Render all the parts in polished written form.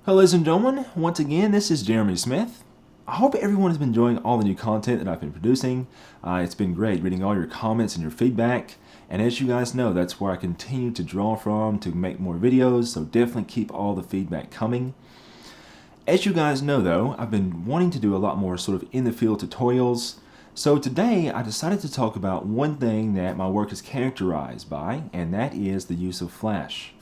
Hello, ladies and gentlemen. Once again, this is Jeremy Smith. I hope everyone has been enjoying all the new content that I've been producing. It's been great reading all your comments and your feedback. And as you guys know, that's where I continue to draw from to make more videos. So definitely keep all the feedback coming. As you guys know though, I've been wanting to do a lot more sort of in the field tutorials. So today I decided to talk about one thing that my work is characterized by, and that is the use of flash.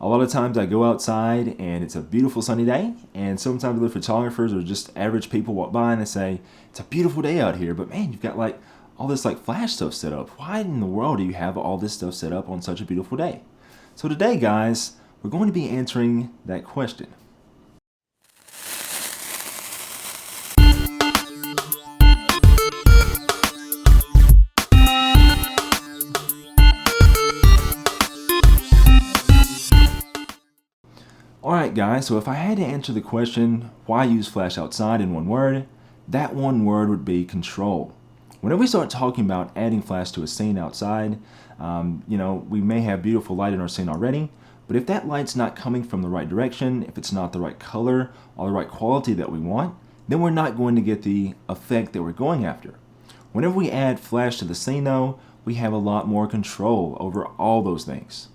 A lot of times I go outside and it's a beautiful sunny day, and sometimes other photographers or just average people walk by and they say, it's a beautiful day out here, but man, you've got like all this like flash stuff set up. Why in the world do you have all this stuff set up on such a beautiful day? So today, guys, we're going to be answering that question. Alright guys, so if I had to answer the question, why use flash outside in one word, that one word would be control. Whenever we start talking about adding flash to a scene outside, we may have beautiful light in our scene already, but if that light's not coming from the right direction, if it's not the right color or the right quality that we want, then we're not going to get the effect that we're going after. Whenever we add flash to the scene though, we have a lot more control over all those things.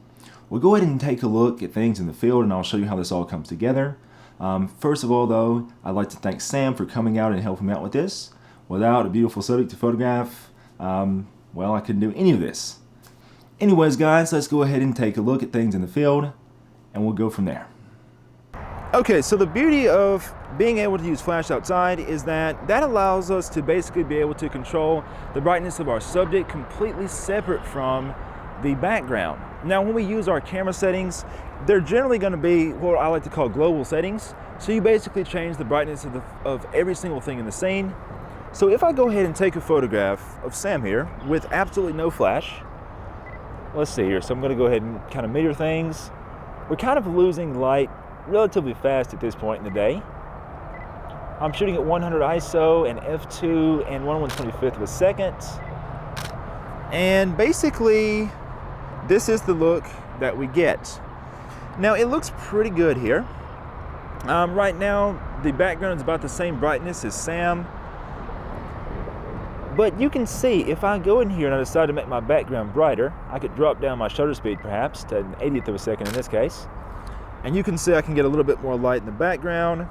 We'll go ahead and take a look at things in the field and I'll show you how this all comes together. First of all though, I'd like to thank Sam for coming out and helping me out with this. Without a beautiful subject to photograph, well, I couldn't do any of this. Anyways guys, let's go ahead and take a look at things in the field and we'll go from there. Okay, so the beauty of being able to use flash outside is that allows us to basically be able to control the brightness of our subject completely separate from the background. Now when we use our camera settings, they're generally going to be what I like to call global settings. So you basically change the brightness of every single thing in the scene. So if I go ahead and take a photograph of Sam here with absolutely no flash, let's see here, so I'm going to go ahead and kind of meter things. We're kind of losing light relatively fast at this point in the day. I'm shooting at 100 ISO and f2 and 1/125th of a second. And basically, this is the look that we get. Now it looks pretty good here. Right now the background is about the same brightness as Sam, but you can see if I go in here and I decide to make my background brighter, I could drop down my shutter speed perhaps to an 80th of a second in this case, and you can see I can get a little bit more light in the background.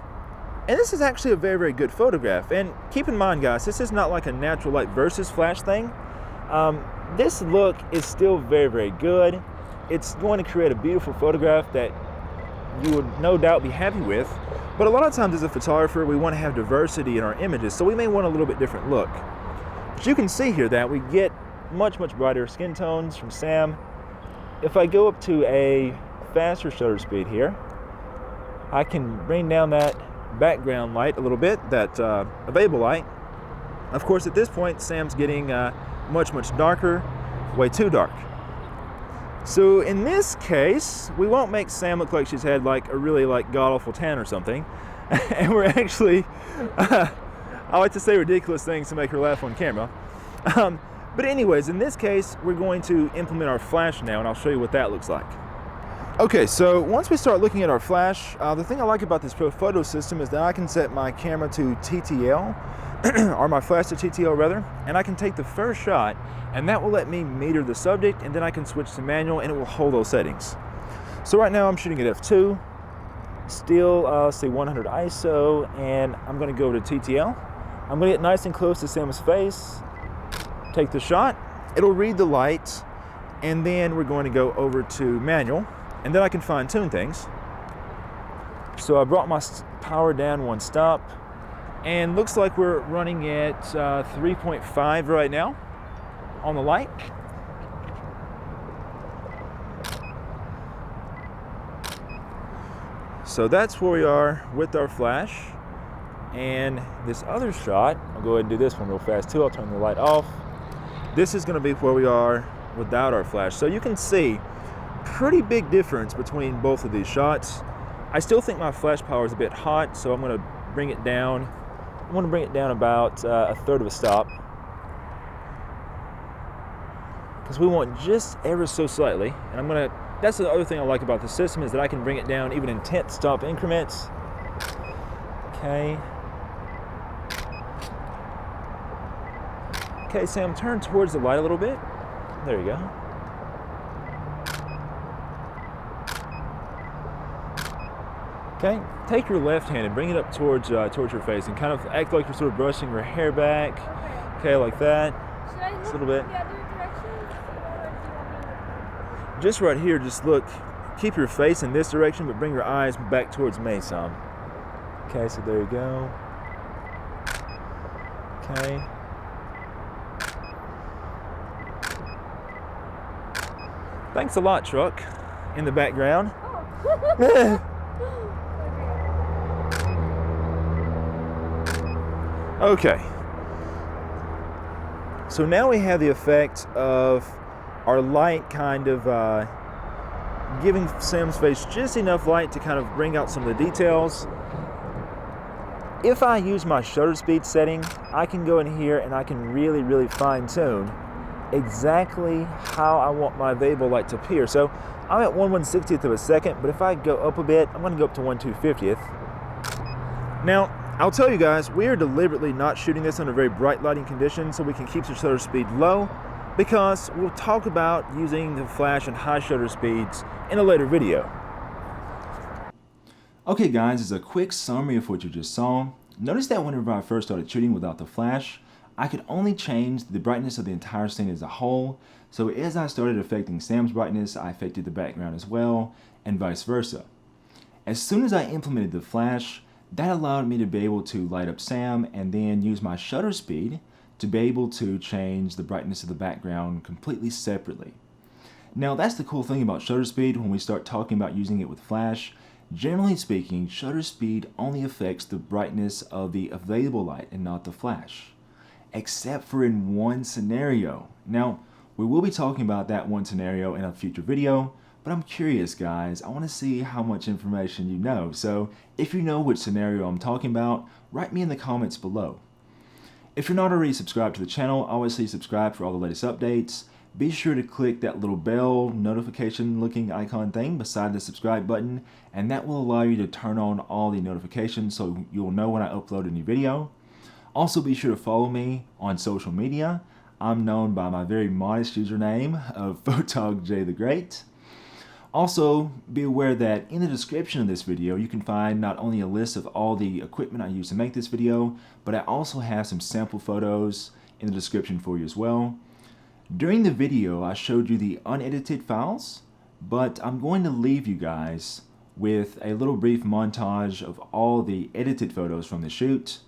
And this is actually a very, very good photograph. And keep in mind guys, this is not like a natural light versus flash thing. This look is still very, very good. It's going to create a beautiful photograph that you would no doubt be happy with. But a lot of times as a photographer, we want to have diversity in our images, so we may want a little bit different look. But you can see here that we get much, much brighter skin tones from Sam. If I go up to a faster shutter speed here, I can bring down that background light a little bit, that available light. Of course, at this point, Sam's getting much, much darker, way too dark. So in this case, we won't make Sam look like she's had like a really like god-awful tan or something. And we're actually, I like to say ridiculous things to make her laugh on camera. But anyways, in this case, we're going to implement our flash now, and I'll show you what that looks like. Okay, so once we start looking at our flash, the thing I like about this photo system is that I can set my camera to TTL, or my flash to TTL rather, and I can take the first shot, and that will let me meter the subject, and then I can switch to manual, and it will hold those settings. So right now I'm shooting at f2, still say 100 ISO, and I'm going to go to TTL. I'm going to get nice and close to Sam's face, take the shot, it'll read the light, and then we're going to go over to manual, and then I can fine tune things. So I brought my power down one stop, and looks like we're running at 3.5 right now on the light. So that's where we are with our flash. And this other shot, I'll go ahead and do this one real fast too. I'll turn the light off. This is going to be where we are without our flash. So you can see pretty big difference between both of these shots. I still think my flash power is a bit hot, so I'm going to bring it down. I'm going to bring it down about a third of a stop, because we want just ever so slightly, and I'm going to That's the other thing I like about the system, is that I can bring it down even in 10th stop increments. Okay. Okay, Sam, turn towards the light a little bit. There you go. Okay, take your left hand and bring it up towards your face and kind of act like you're sort of brushing your hair back. Okay, like that. Should I look Just a little bit. the other direction? Or do you want me Just right here, just look. Keep your face in this direction, but bring your eyes back towards me some. Okay, so there you go. Okay. Thanks a lot, truck, in the background. to... Okay. So now we have the effect of our light kind of giving Sam's face just enough light to kind of bring out some of the details. If I use my shutter speed setting, I can go in here and I can really fine tune exactly how I want my variable light to appear. So I'm at 1/160th of a second, but if I go up a bit, I'm going to go up to 1/250th. Now, I'll tell you guys, we are deliberately not shooting this under very bright lighting conditions so we can keep the shutter speed low, because we'll talk about using the flash and high shutter speeds in a later video. Okay guys, as a quick summary of what you just saw, notice that whenever I first started shooting without the flash, I could only change the brightness of the entire scene as a whole. So as I started affecting Sam's brightness, I affected the background as well, and vice versa. As soon as I implemented the flash, that allowed me to be able to light up Sam and then use my shutter speed to be able to change the brightness of the background completely separately. Now that's the cool thing about shutter speed when we start talking about using it with flash. Generally speaking, shutter speed only affects the brightness of the available light and not the flash, except for in one scenario. Now, we will be talking about that one scenario in a future video, but I'm curious guys, I want to see how much information you know. So if you know which scenario I'm talking about, write me in the comments below. If you're not already subscribed to the channel, obviously subscribe for all the latest updates. Be sure to click that little bell notification looking icon thing beside the subscribe button, and that will allow you to turn on all the notifications so you'll know when I upload a new video. Also be sure to follow me on social media. I'm known by my very modest username of PhotogJ the Great. Also, be aware that in the description of this video, you can find not only a list of all the equipment I use to make this video, but I also have some sample photos in the description for you as well. During the video, I showed you the unedited files, but I'm going to leave you guys with a little brief montage of all the edited photos from the shoot.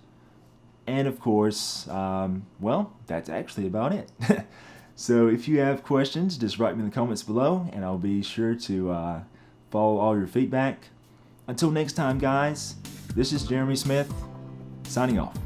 And of course, well, that's actually about it. So if you have questions, just write me in the comments below and I'll be sure to follow all your feedback. Until next time guys, this is Jeremy Smith, signing off.